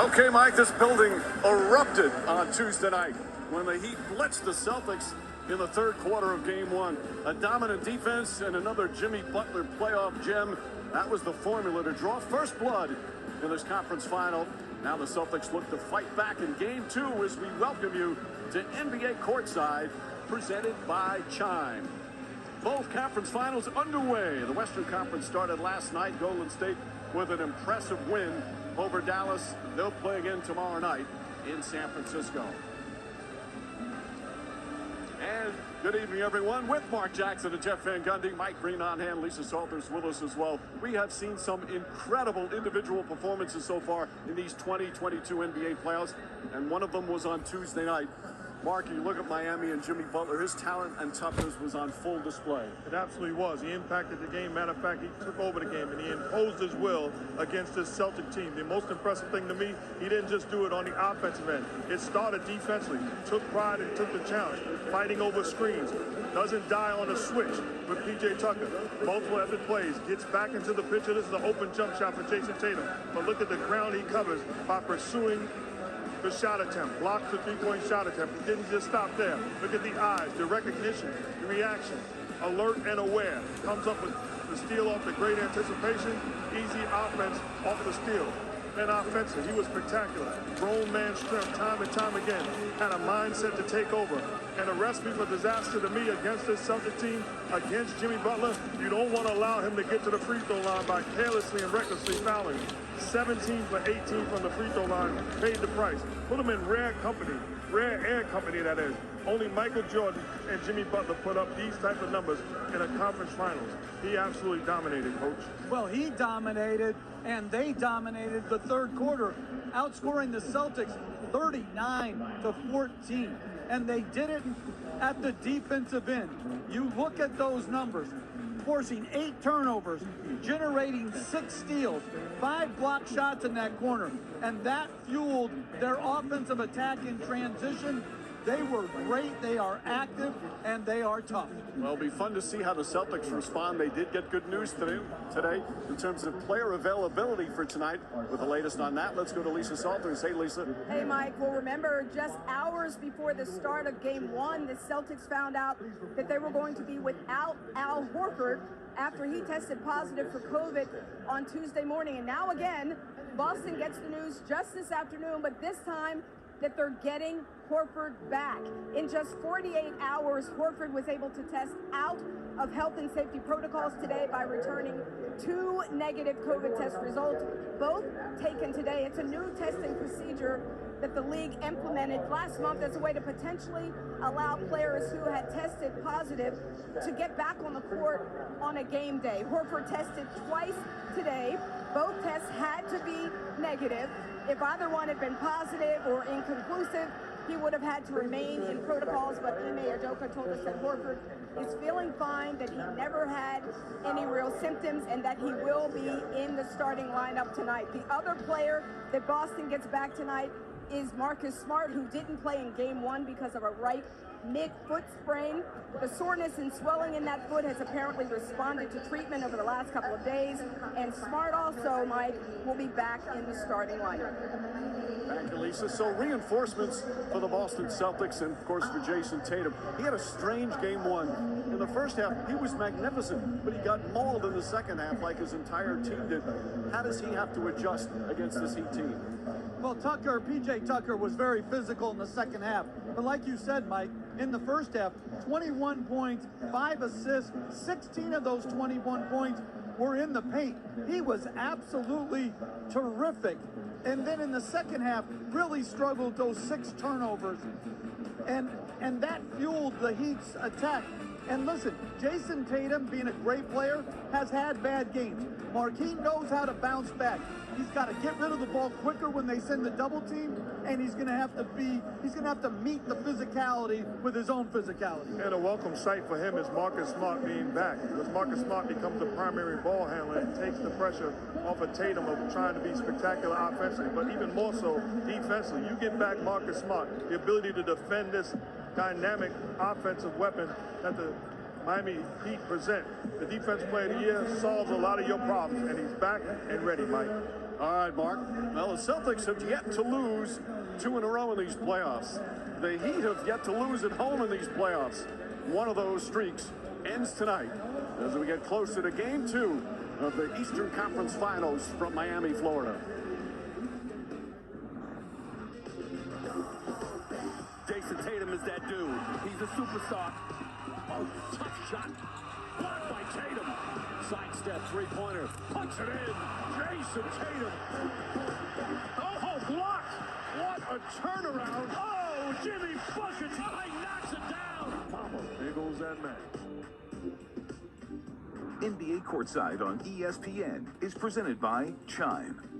Okay, Mike, this building erupted on Tuesday night when the Heat blitzed the Celtics in the third quarter of Game 1. A dominant defense and another Jimmy Butler playoff gem. That was the formula to draw first blood in this conference final. Now the Celtics look to fight back in Game 2 as we welcome you to NBA Courtside, presented by Chime. Both conference finals underway. The Western Conference started last night. Golden State with an impressive win over Dallas. They'll play again tomorrow night in San Francisco. And good evening, everyone. With Mark Jackson and Jeff Van Gundy, Mike Green on hand, Lisa Salters with us as well. We have seen some incredible individual performances so far in these 2022 NBA playoffs, and one of them was on Tuesday night. Mark, you look at Miami and Jimmy Butler, his talent and toughness was on full display. It absolutely was. He impacted the game. Matter of fact, he took over the game and he imposed his will against this Celtic team. The most impressive thing to me, he didn't just do it on the offensive end. It started defensively. Took pride and took the challenge. Fighting over screens. Doesn't die on a switch with P.J. Tucker. Multiple epic plays. Gets back into the picture. This is an open jump shot for Jason Tatum. But look at the ground he covers by pursuing the shot attempt, blocked the three-point shot attempt. He didn't just stop there. Look at the eyes, the recognition, the reaction, alert and aware. Comes up with the steal off the great anticipation, easy offense off the steal. And offensive, he was spectacular. Grown man strength, time and time again. Had a mindset to take over. And a recipe for disaster to me against this Celtic team, against Jimmy Butler. You don't want to allow him to get to the free throw line by carelessly and recklessly fouling. 17 for 18 from the free throw line, paid the price. Put him in rare company, rare air company that is. Only Michael Jordan and Jimmy Butler put up these type of numbers in a conference finals. He absolutely dominated, Coach. Well, he dominated, and they dominated the third quarter, outscoring the Celtics 39-14. And they did it at the defensive end. You look at those numbers, forcing 8 turnovers, generating 6 steals, 5 block shots in that corner, and that fueled their offensive attack in transition. They were great, they are active, and they are tough. Well, it'll be fun to see how the Celtics respond. They did get good news today in terms of player availability for tonight. With the latest on that, let's go to Lisa Salters. Hey, Lisa. Hey, Mike. Well, remember, just hours before the start of Game 1, the Celtics found out that they were going to be without Al Horford after he tested positive for COVID on Tuesday morning. And now again, Boston gets the news just this afternoon, but this time that they're getting Horford back. In just 48 hours, Horford was able to test out of health and safety protocols today by returning 2 negative COVID test results, both taken today. It's a new testing procedure that the league implemented last month as a way to potentially allow players who had tested positive to get back on the court on a game day. Horford tested twice today. Both tests had to be negative. If either one had been positive or inconclusive, he would have had to remain in protocols, but Ime Udoka told us that Horford is feeling fine, that he never had any real symptoms, and that he will be in the starting lineup tonight. The other player that Boston gets back tonight is Marcus Smart, who didn't play in Game 1 because of a right mid-foot sprain. The soreness and swelling in that foot has apparently responded to treatment over the last couple of days, and Smart also, Mike, will be back in the starting lineup. Thank you, Lisa. So reinforcements for the Boston Celtics and, of course, for Jason Tatum. He had a strange Game 1. In the first half, he was magnificent, but he got mauled in the second half like his entire team did. How does he have to adjust against this Heat team? Well, P.J. Tucker was very physical in the second half. But like you said, Mike, in the first half, 21 points, 5 assists, 16 of those 21 points were in the paint. He was absolutely terrific. And then in the second half, really struggled those 6 turnovers. And that fueled the Heat's attack. And listen, Jason Tatum, being a great player, has had bad games. Marquis knows how to bounce back. He's got to get rid of the ball quicker when they send the double team, and he's going to have to meet the physicality with his own physicality. And a welcome sight for him is Marcus Smart being back. Because Marcus Smart becomes the primary ball handler and takes the pressure off of Tatum of trying to be spectacular offensively, but even more so defensively. You get back Marcus Smart, the ability to defend this dynamic offensive weapon that the Miami Heat present. The Defensive Player of the Year solves a lot of your problems, and he's back and ready, Mike. All right, Mark. Well, the Celtics have yet to lose 2 in a row in these playoffs. The Heat have yet to lose at home in these playoffs. One of those streaks ends tonight as we get closer to Game 2 of the Eastern Conference Finals from Miami, Florida. Jason Tatum is that dude. He's a superstar. Oh, tough shot. Blocked by Tatum. Sidestep three-pointer. Puts it in. Jason Tatum. Oh, blocked. What a turnaround. Oh, Jimmy Buckets. Oh, he knocks it down. Mama, there goes that man. NBA Courtside on ESPN is presented by Chime.